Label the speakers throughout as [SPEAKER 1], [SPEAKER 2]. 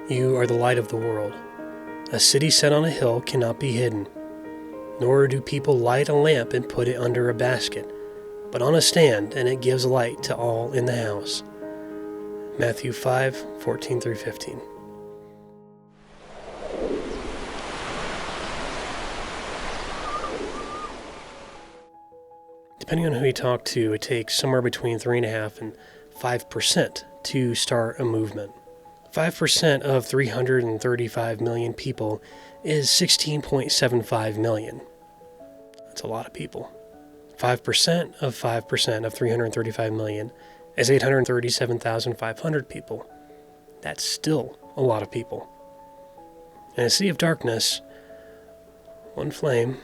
[SPEAKER 1] You are the light of the world. A city set on a hill cannot be hidden, nor do people light a lamp and put it under a basket, but on a stand, and it gives light to all in the house. Matthew 5:14-15. Depending on who you talk to, it takes somewhere between 3.5% and 5% to start a movement. 5% of 335 million people is 16.75 million. That's a lot of people. 5% of 5% of 335 million is 837,500 people. That's still a lot of people. In a sea of darkness, one flame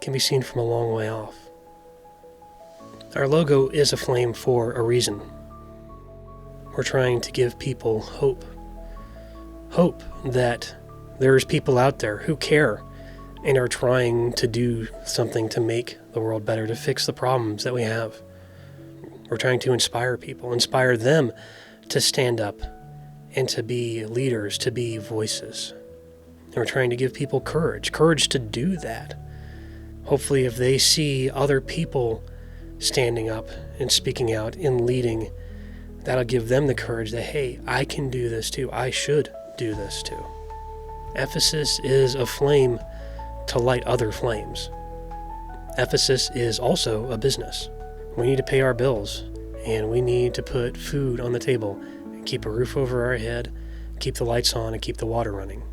[SPEAKER 1] can be seen from a long way off. Our logo is a flame for a reason. We're trying to give people hope. Hope that there's people out there who care and are trying to do something to make the world better, to fix the problems that we have. We're trying to inspire people, inspire them to stand up and to be leaders, to be voices. And we're trying to give people courage to do that. Hopefully, if they see other people standing up and speaking out and leading, that'll give them the courage that, hey, I can do this too. I should do this too. Efysus is a flame to light other flames. Efysus is also a business. We need to pay our bills, and we need to put food on the table and keep a roof over our head, keep the lights on, and keep the water running.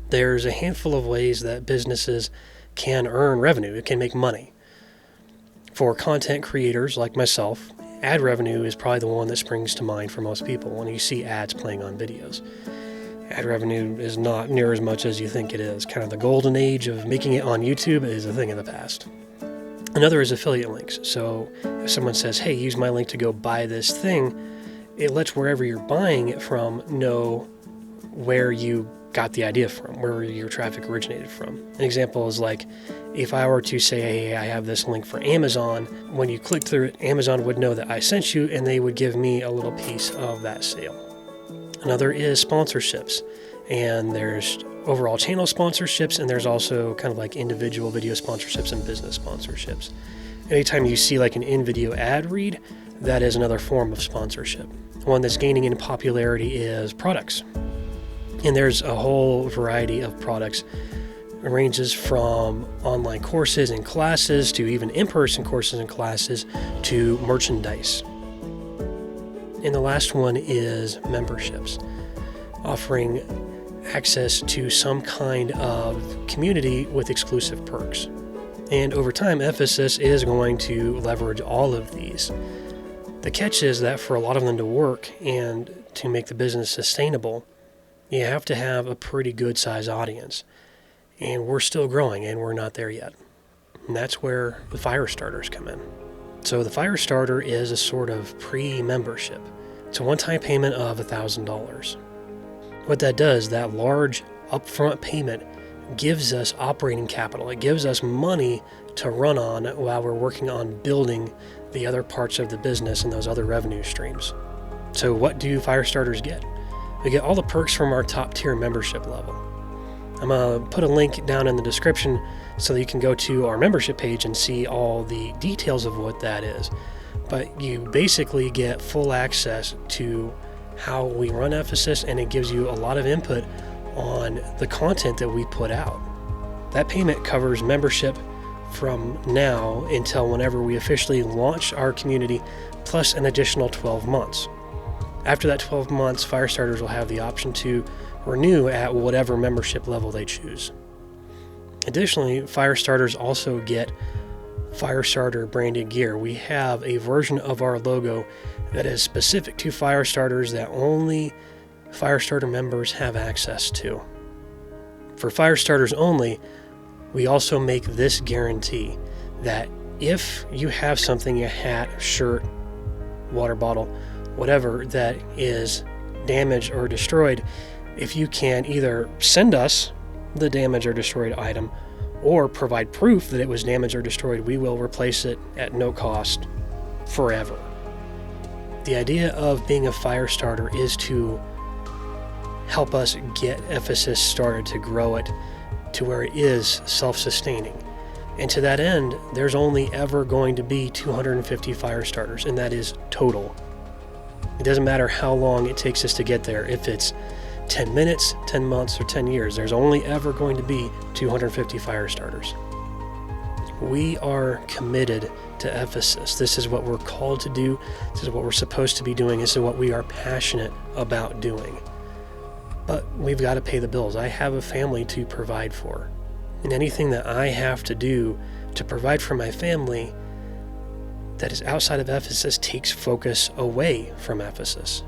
[SPEAKER 1] There's a handful of ways that businesses can earn revenue. It can make money. For content creators like myself, ad revenue is probably the one that springs to mind for most people when you see ads playing on videos. Ad revenue is not near as much as you think it is. Kind of the golden age of making it on YouTube is a thing of the past. Another is affiliate links. So if someone says, hey, use my link to go buy this thing, it lets wherever you're buying it from know where you got the idea from, where your traffic originated from. An example is like, if I were to say, hey, I have this link for Amazon, when you click through it, Amazon would know that I sent you, and they would give me a little piece of that sale. Another is sponsorships, and there's overall channel sponsorships, and there's also kind of like individual video sponsorships and business sponsorships. Anytime you see like an in-video ad read, that is another form of sponsorship. One that's gaining in popularity is products. And there's a whole variety of products. It ranges from online courses and classes to even in-person courses and classes to merchandise. And the last one is memberships, offering access to some kind of community with exclusive perks. And over time, Efysus is going to leverage all of these. The catch is that for a lot of them to work and to make the business sustainable, you have to have a pretty good size audience. And we're still growing, and we're not there yet. And that's where the Firestarters come in. So the Firestarter is a sort of pre-membership. It's a one-time payment of $1,000. What that does, that large upfront payment gives us operating capital. It gives us money to run on while we're working on building the other parts of the business and those other revenue streams. So what do Firestarters get? We get all the perks from our top tier membership level. I'm going to put a link down in the description so that you can go to our membership page and see all the details of what that is. But you basically get full access to how we run Efysus, and it gives you a lot of input on the content that we put out. That payment covers membership from now until whenever we officially launch our community, plus an additional 12 months. After that 12 months, Firestarters will have the option to renew at whatever membership level they choose. Additionally, Firestarters also get Firestarter branded gear. We have a version of our logo that is specific to Firestarters that only Firestarter members have access to. For Firestarters only, we also make this guarantee that if you have something, a hat, shirt, water bottle, whatever that is damaged or destroyed, if you can either send us the damaged or destroyed item or provide proof that it was damaged or destroyed, we will replace it at no cost forever. The idea of being a Firestarter is to help us get Efysus started to grow it to where it is self-sustaining. And to that end, there's only ever going to be 250 Firestarters, and that is total. It doesn't matter how long it takes us to get there. If it's 10 minutes, 10 months, or 10 years, there's only ever going to be 250 Firestarters. We are committed to Efysus. This is what we're called to do. This is what we're supposed to be doing. This is what we are passionate about doing. But we've got to pay the bills. I have a family to provide for. And anything that I have to do to provide for my family that is outside of Efysus takes focus away from Efysus.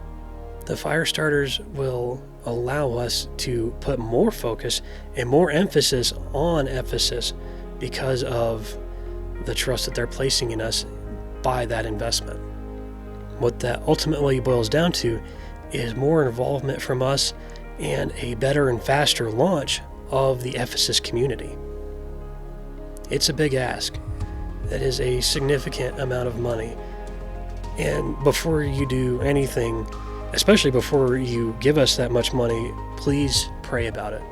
[SPEAKER 1] The Firestarters will allow us to put more focus and more emphasis on Efysus because of the trust that they're placing in us by that investment. What that ultimately boils down to is more involvement from us and a better and faster launch of the Efysus community. It's a big ask. That is a significant amount of money. And before you do anything, especially before you give us that much money, please pray about it.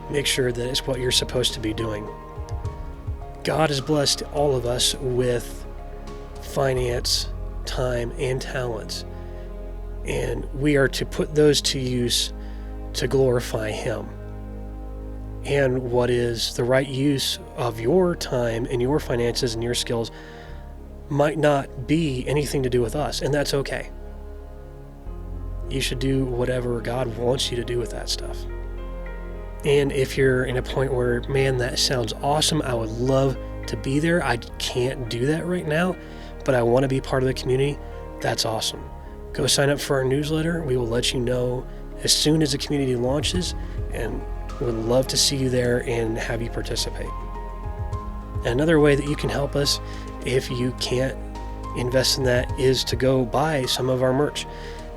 [SPEAKER 1] Make sure that it's what you're supposed to be doing. God has blessed all of us with finance, time, and talents. And we are to put those to use to glorify Him. And what is the right use of your time and your finances and your skills might not be anything to do with us, and that's okay. You should do whatever God wants you to do with that stuff. And if you're in a point where, man, that sounds awesome, I would love to be there, I can't do that right now, but I want to be part of the community, that's awesome. Go sign up for our newsletter. We will let you know as soon as the community launches, and would love to see you there and have you participate. Another way that you can help us, if you can't invest in that, is to go buy some of our merch.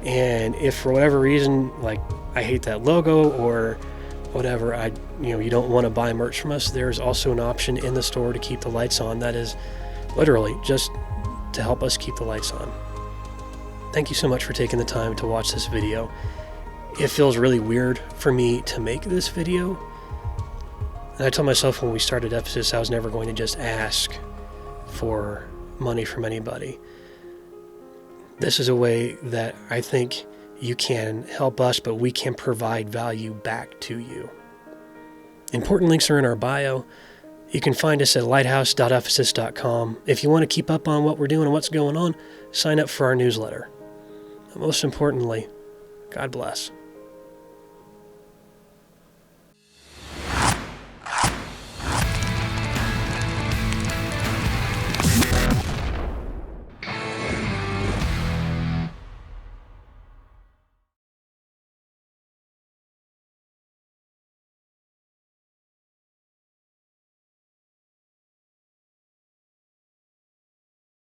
[SPEAKER 1] And if for whatever reason, like I hate that logo or whatever, you don't want to buy merch from us, there's also an option in the store to keep the lights on. That is literally just to help us keep the lights on. Thank you so much for taking the time to watch this video. It feels really weird for me to make this video. And I told myself when we started Efysus, I was never going to just ask for money from anybody. This is a way that I think you can help us, but we can provide value back to you. Important links are in our bio. You can find us at lighthouse.efysus.com. If you want to keep up on what we're doing and what's going on, sign up for our newsletter. And most importantly, God bless.